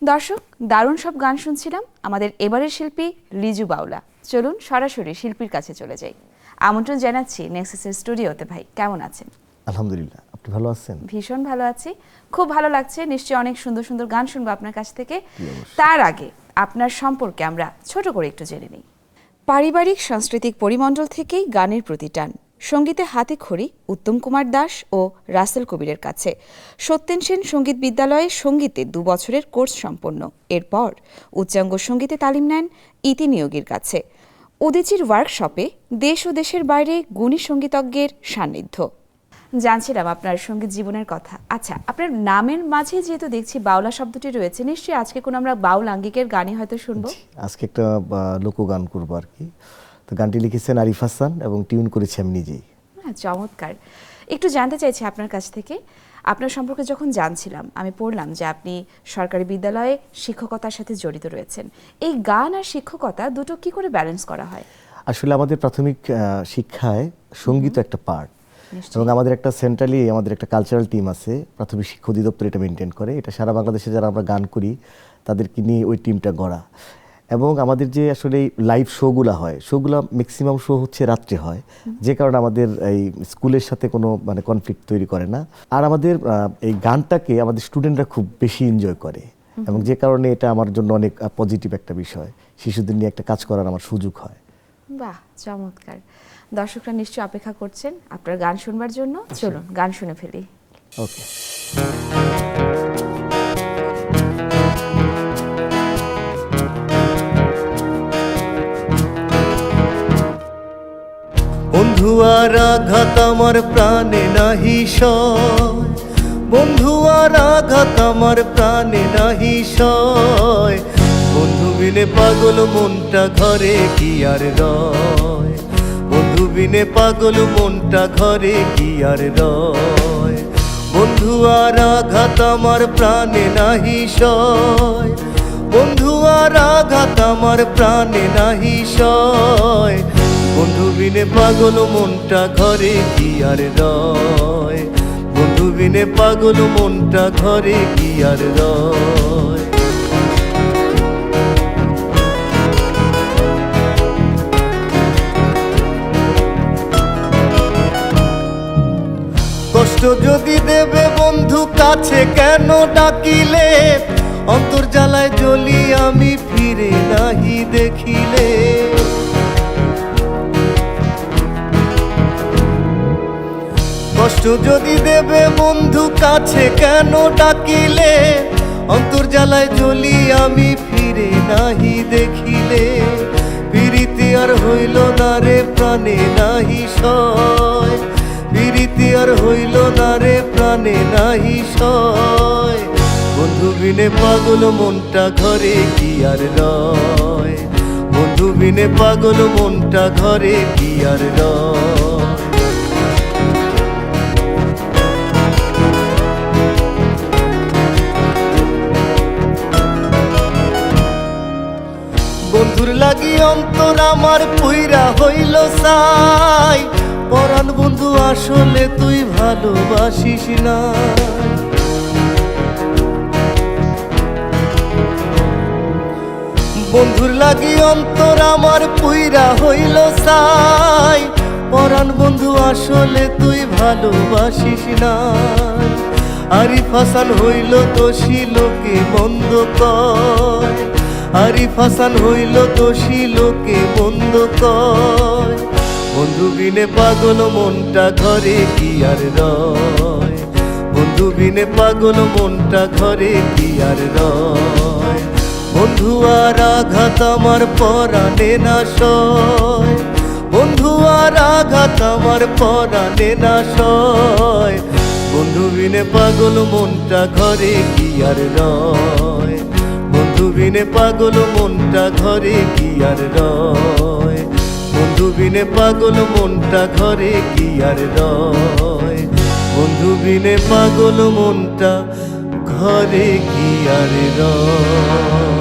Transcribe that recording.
দর্শক, দারুণ সব গান শুনছিলাম আমাদের এবারের শিল্পী লিজু বাউলা। চলুন সরাসরি শিল্পীর কাছে চলে যাই। আমন্ত্রণ জানাচ্ছি নেক্সাসের স্টুডিওতে। ভাই, কেমন আছেন? আলহামদুলিল্লাহ, আপনি ভালো আছেন? ভীষণ ভালো আছি, খুব ভালো লাগছে। নিশ্চয়ই অনেক সুন্দর সুন্দর গান শুনবো আপনার কাছ থেকে। তার আগে আপনার সম্পর্কে আমরা ছোট করে একটু জেনে নিই। পারিবারিক সাংস্কৃতিক পরিমণ্ডল থেকেই গানের প্রতি টান, সঙ্গীতে হাতে খড়ি উত্তম কুমার দাস ও রাসেল কবিরের কাছে। সত্যেন সেন সঙ্গীত বিদ্যালয়ে সঙ্গীতে 2 বছরের কোর্স সম্পন্ন। এরপর উচ্চাঙ্গ সঙ্গীতে তালিম নেন ইতি নিয়োগীর কাছে। উদীচীর ওয়ার্কশপে দেশ ও দেশের বাইরে গুণী সঙ্গীতজ্ঞের সান্নিধ্য। জানছিলাম আপনার সঙ্গীত জীবনের কথা। আচ্ছা, আপনার নামের মাঝে যেহেতু দেখছি বাউলা শব্দটি রয়েছে, নিশ্চয়ই আজকে কোনো আমরা বাউল আঙ্গিকের গানই হয়তো শুনবো। আজকে একটা লোকগান করবো আর কি। তো গানটি লিখেছেন আরিফ হাসান এবং টিউন করেছি আমি নিজেই। চমৎকার। একটু জানতে চাইছি আপনার কাছ থেকে, আপনার সম্পর্কে যখন জানছিলাম আমি পড়লাম যে আপনি সরকারি বিদ্যালয়ে শিক্ষকতার সাথে জড়িত রয়েছেন। এই গান আর শিক্ষকতা দুটো কি করে ব্যালেন্স করা হয়? আসলে আমাদের প্রাথমিক শিক্ষায় সঙ্গীত একটা পার্ট, এবং আমাদের একটা সেন্ট্রালি আমাদের একটা কালচারাল টিম আছে, প্রাথমিক শিক্ষা অধিদপ্তর এটা মেনটেন করে। এটা সারা বাংলাদেশে যারা আমরা গান করি তাদেরকে নিয়ে ওই টিমটা গড়া। এবং আমাদের যে আসলে লাইভ শোগুলো হয়, শোগুলো ম্যাক্সিমাম শো হচ্ছে রাত্রে হয়, যে কারণে আমাদের এই স্কুলের সাথে কোনো মানে কনফ্লিক্ট তৈরি করে না। আর আমাদের এই গানটাকে আমাদের স্টুডেন্টরা খুব বেশি এনজয় করে, এবং যে কারণে এটা আমার জন্য অনেক পজিটিভ একটা বিষয়। শিশুদের নিয়ে একটা কাজ করার আমার সুযোগ হয়। বাহ, চমৎকার। দর্শকরা নিশ্চয়ই অপেক্ষা করছেন আপনার গান শুনবার জন্য। চলুন গান শুনে ফেলি। ওকে। বন্ধু আর আঘাত আমার প্রাণে নাহি সয়, বন্ধু আর আঘাত আমার প্রাণে নাহি সয়, বন্ধু বিনে পাগল মনটা ঘরে কি আর রয়, বন্ধু বিনে পাগল মনটা ঘরে কি আর রয়, বন্ধু আর আঘাত আমার প্রাণে নাহি সয়, বন্ধু আর আঘাত আমার প্রাণে নাহি সয়, বন্ধু বিনে পাগল মনটা ঘরে কি আর রয়, বন্ধু বিনে পাগল মনটা ঘরে কি আর রয়। কষ্ট যদি দেবে বন্ধু কাছে কেন ডাকিলে, অন্তর জ্বালায় জ্বলি আমি ফিরে নাহি দেখিলে, কষ্ট যদি দেবে বন্ধু কাছে কেন ডাকিলে, অন্তর জ্বালায় জ্বলি আমি ফিরে নাহি দেখিলে, প্রীতি আর হইল না রে প্রাণে নাহি সয়, প্রীতি আর হইল না রে প্রাণে নাহি সয়, বন্ধু বিনে পাগল মনটা ঘরে কি আর রয়, বন্ধু বিনে পাগল মনটা ঘরে কি আর রয়। বন্ধুর লাগি অন্তর আমার পুইরা হইল সাই, পরাণ বন্ধু আসলে তুই ভালোবাসিস না, বন্ধুর লাগি অন্তর আমার পুইরা হইল সাই, পরাণ বন্ধু আসলে তুই ভালোবাসিস না, আরিফ হাসান হইল দোষী লোকে মন্দ কয়, আরিফ হাসান হইল দোষী লোকে মন্দ কয়, বন্ধু বিনে পাগল মনটা ঘরে কি আর রয়, বন্ধু বিনে পাগল মনটা ঘরে কি আর রয়, বন্ধু আর আঘাত আমার পরাণে না সয়, বন্ধু আর আঘাত আমার পরাণে না সয়, বন্ধু বিনে পাগল মনটা ঘরে কি আর রয়, বন্ধু বিনে পাগল মনটা ঘরে কি আর রয়, বন্ধু বিনে পাগল মনটা ঘরে কি আর রয়, বন্ধু বিনে পাগল মনটা ঘরে কি আর রয়।